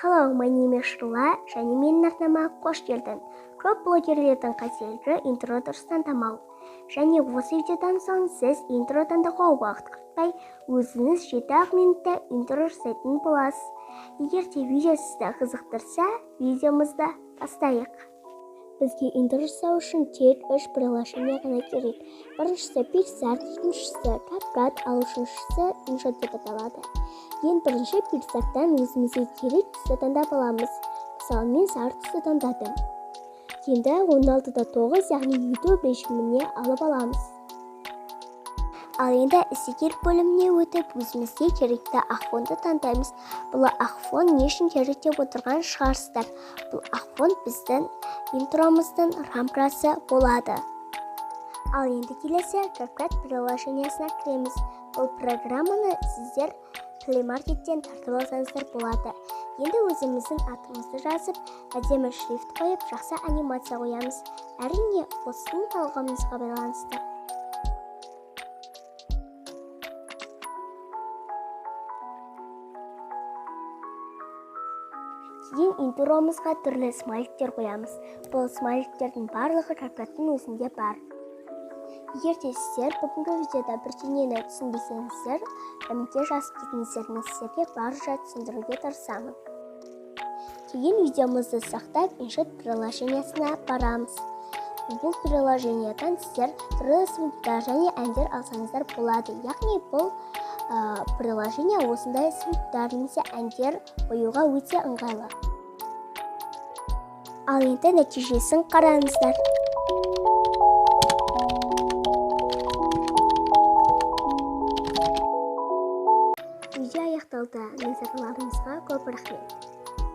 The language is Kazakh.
Hello, my name is Shruла, және менің арнама қош келдің. Көп блогерлердің қателігі интро дұрыстан тамау. Және осы видеодан соң сіз интро таңдауға уақыт құртпай, өзіңіз 7 минутта интро жасайтын боласыз. Егер де видео сізді қызықтырса, видеомызды бастайық. Бізге интро жасау үшін тек 3 приложение ғана керек. Біріншісі PicsArt, екіншісі CapCut, ал үшіншісі InShot деп аталады. Ең бірінші PicsArt'тан өзімізге керек түсті таңдап аламыз. Мысалы, мен сары түсті таңдадым. Енді 16-да 9, яғни YouTube режиміне алып аламыз. Ал енді істегер бөліміне өтіп, өзімізге керекті ақ фонды таңдаймыз. Бұл ақ фон не үшін керек деп отырған шығарсыздар. Бұл ақ фон біздің интромыздың рамкасы болады. Ал енді келесі CapCut приложениясына кіреміз. Бұл программаны сіздер Play Market'тен тартып алсаңыздар болады. Енді өзіміздің атымызды жазып, әдемі шрифт қойып, жақсы анимация қоямыз. Әрине, осының талғамымызға байланысты. Кейін интромызға түрлі смайликтер қоямыз. Бұл смайликтердің барлығы CapCut'тың өзінде бар. Егер де сіздер бүгінгі видеода бірдеңені түсінбесеңіздер, комментте жазып кетіңіздер, мен сіздерге барынша түсіндіруге тырысамын. Кейін видеомызды сақтап, InShot приложениясына барамыз. Бұл приложениядан сіздер түрлі звуктар және әндер алсаңыздар болады. Яғни бұл приложения осындай звуктар немесе әндер қоюға өте ыңғайлы. Ал енді нәтижесін қараңыздар. Видео аяқталды. Назарларыңызға көп рахмет.